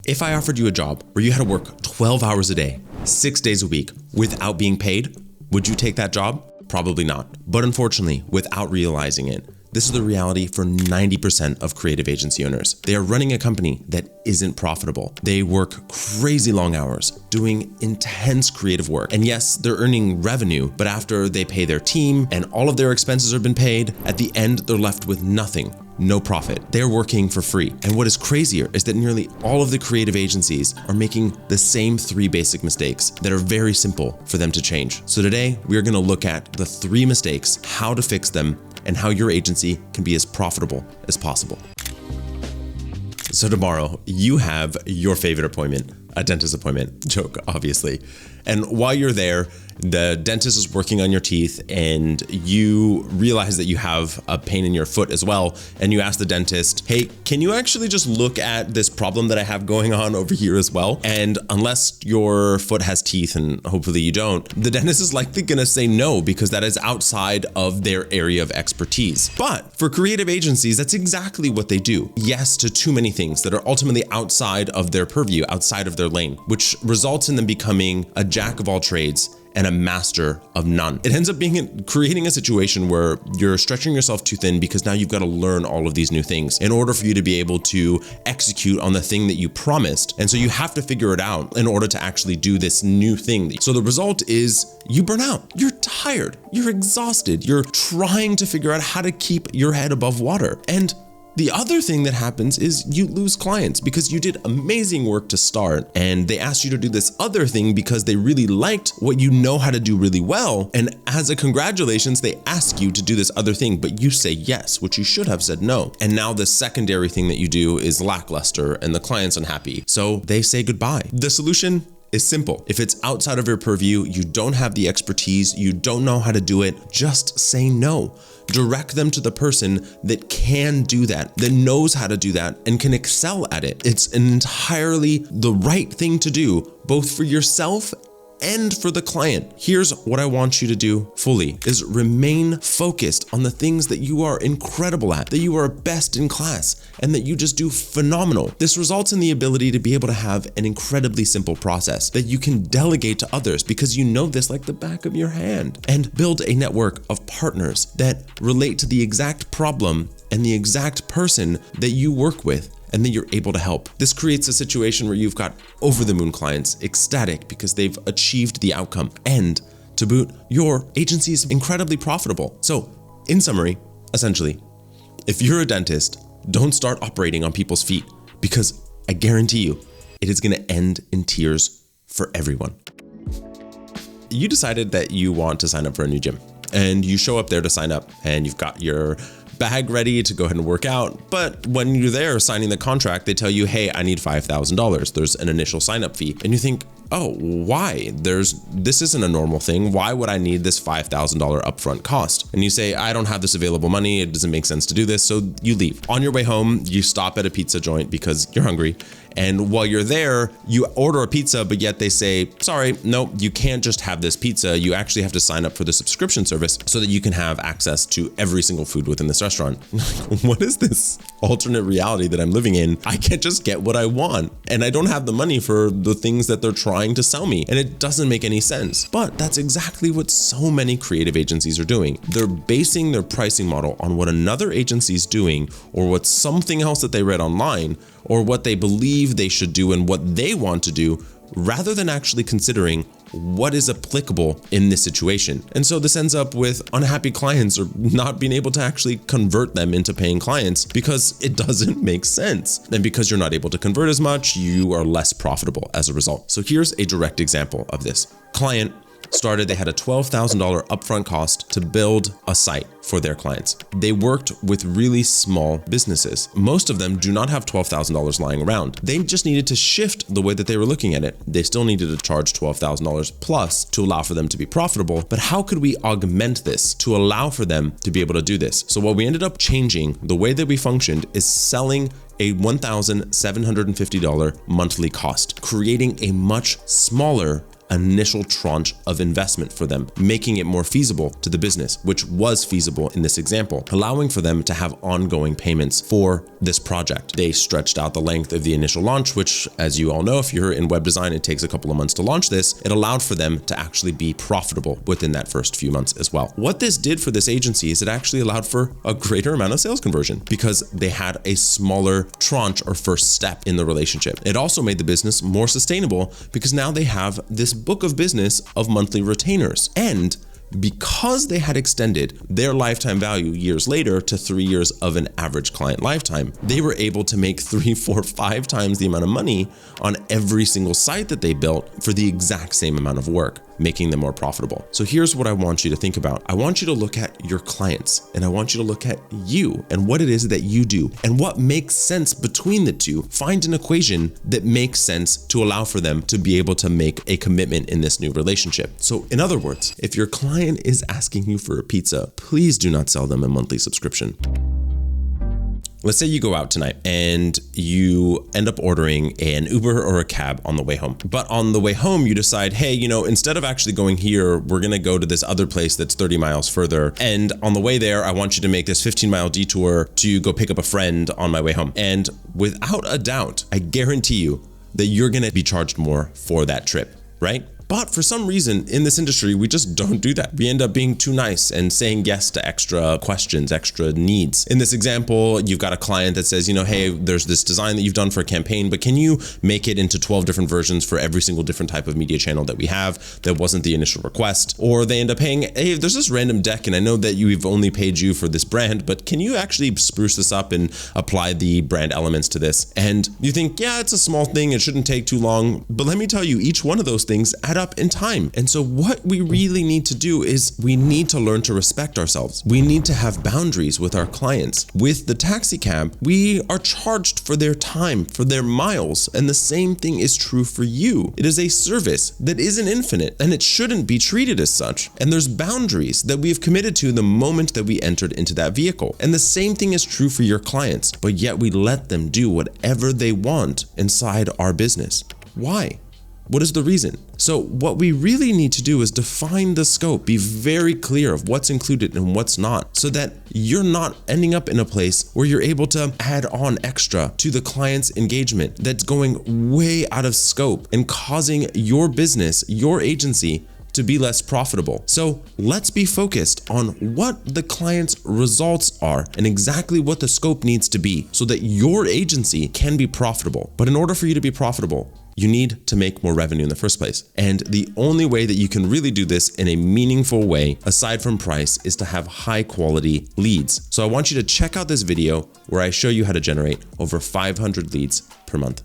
If I offered you a job where you had to work 12 hours a day, 6 days a week without being paid, would you take that job? Probably not. But unfortunately, without realizing it, this is the reality for 90% of creative agency owners. They are running a company that isn't profitable. They work crazy long hours, doing intense creative work. And yes, they're earning revenue, but after they pay their team and all of their expenses have been paid, at the end, they're left with nothing. No profit. They're working for free. And what is crazier is that nearly all of the creative agencies are making the same 3 basic mistakes that are very simple for them to change. So today we are going to look at the 3 mistakes, how to fix them, and how your agency can be as profitable as possible. So tomorrow you have your favorite appointment, a dentist appointment. Joke, obviously. And while you're there, the dentist is working on your teeth and you realize that you have a pain in your foot as well. And you ask the dentist, hey, can you actually just look at this problem that I have going on over here as well? And unless your foot has teeth, and hopefully you don't, the dentist is likely gonna say no, because that is outside of their area of expertise. But for creative agencies, that's exactly what they do. Yes to too many things that are ultimately outside of their purview, outside of their lane, which results in them becoming a jack of all trades and a master of none. It ends up creating a situation where you're stretching yourself too thin, because now you've got to learn all of these new things in order for you to be able to execute on the thing that you promised. And so you have to figure it out in order to actually do this new thing. So the result is you burn out. You're tired. You're exhausted. You're trying to figure out how to keep your head above water. And the other thing that happens is you lose clients because you did amazing work to start and they asked you to do this other thing because they really liked what you know how to do really well. And as a congratulations, they ask you to do this other thing, but you say yes, which you should have said no. And now the secondary thing that you do is lackluster and the client's unhappy. So they say goodbye. The solution is simple. If it's outside of your purview, you don't have the expertise, you don't know how to do it, just say no. Direct them to the person that can do that, that knows how to do that and can excel at it. It's entirely the right thing to do, both for yourself and for the client. Here's what I want you to do fully is remain focused on the things that you are incredible at, that you are best in class, and that you just do phenomenal. This results in the ability to be able to have an incredibly simple process that you can delegate to others because you know this like the back of your hand, and build a network of partners that relate to the exact problem and the exact person that you work with, and then you're able to help. This creates a situation where you've got over the moon clients, ecstatic because they've achieved the outcome. And to boot, your agency is incredibly profitable. So in summary, essentially, if you're a dentist, don't start operating on people's feet, because I guarantee you, it is gonna end in tears for everyone. You decided that you want to sign up for a new gym, and you show up there to sign up and you've got your bag ready to go ahead and work out. But when you're there signing the contract, they tell you, hey, I need $5,000. There's an initial sign-up fee. And you think, oh, why? This isn't a normal thing. Why would I need this $5,000 upfront cost? And you say, I don't have this available money. It doesn't make sense to do this. So you leave. On your way home, you stop at a pizza joint because you're hungry. And while you're there, you order a pizza, but yet they say, sorry, no, you can't just have this pizza. You actually have to sign up for the subscription service so that you can have access to every single food within this restaurant. What is this alternate reality that I'm living in? I can't just get what I want, and I don't have the money for the things that they're trying to sell me, and it doesn't make any sense. But that's exactly what so many creative agencies are doing. They're basing their pricing model on what another agency is doing, or what something else that they read online, or what they believe they should do and what they want to do, rather than actually considering what is applicable in this situation. And so this ends up with unhappy clients, or not being able to actually convert them into paying clients because it doesn't make sense. And because you're not able to convert as much, you are less profitable as a result. So here's a direct example of this. Client started, they had a $12,000 upfront cost to build a site for their clients. They worked with really small businesses. Most of them do not have $12,000 lying around. They just needed to shift the way that they were looking at it. They still needed to charge $12,000 plus to allow for them to be profitable. But how could we augment this to allow for them to be able to do this? So what we ended up changing, the way that we functioned, is selling a $1,750 monthly cost, creating a much smaller initial tranche of investment for them, making it more feasible to the business, which was feasible in this example, allowing for them to have ongoing payments for this project. They stretched out the length of the initial launch, which, as you all know, if you're in web design, it takes a couple of months to launch this. It allowed for them to actually be profitable within that first few months as well. What this did for this agency is it actually allowed for a greater amount of sales conversion because they had a smaller tranche or first step in the relationship. It also made the business more sustainable because now they have this book of business of monthly retainers. And because they had extended their lifetime value years later to 3 years of an average client lifetime, they were able to make 3, 4, 5 times the amount of money on every single site that they built for the exact same amount of work, making them more profitable. So here's what I want you to think about. I want you to look at your clients, and I want you to look at you and what it is that you do and what makes sense between the two. Find an equation that makes sense to allow for them to be able to make a commitment in this new relationship. So in other words, if your client is asking you for a pizza, please do not sell them a monthly subscription. Let's say you go out tonight and you end up ordering an Uber or a cab on the way home. But on the way home, you decide, hey, instead of actually going here, we're gonna go to this other place that's 30 miles further. And on the way there, I want you to make this 15-mile detour to go pick up a friend on my way home. And without a doubt, I guarantee you that you're gonna be charged more for that trip, right? But for some reason in this industry, we just don't do that. We end up being too nice and saying yes to extra questions, extra needs. In this example, you've got a client that says, hey, there's this design that you've done for a campaign, but can you make it into 12 different versions for every single different type of media channel that we have? That wasn't the initial request. Or they end up paying, hey, there's this random deck and I know that we've only paid you for this brand, but can you actually spruce this up and apply the brand elements to this? And you think, yeah, it's a small thing. It shouldn't take too long. But let me tell you, each one of those things add up in time. And so what we really need to do is we need to learn to respect ourselves. We need to have boundaries with our clients. With the taxi cab, we are charged for their time, for their miles. And the same thing is true for you. It is a service that isn't infinite and it shouldn't be treated as such. And there's boundaries that we have committed to the moment that we entered into that vehicle. And the same thing is true for your clients, but yet we let them do whatever they want inside our business. Why? What is the reason? So what we really need to do is define the scope, be very clear of what's included and what's not, so that you're not ending up in a place where you're able to add on extra to the client's engagement that's going way out of scope and causing your business, your agency, to be less profitable. So let's be focused on what the client's results are and exactly what the scope needs to be so that your agency can be profitable. But in order for you to be profitable, you need to make more revenue in the first place. And the only way that you can really do this in a meaningful way, aside from price, is to have high quality leads. So I want you to check out this video where I show you how to generate over 500 leads per month.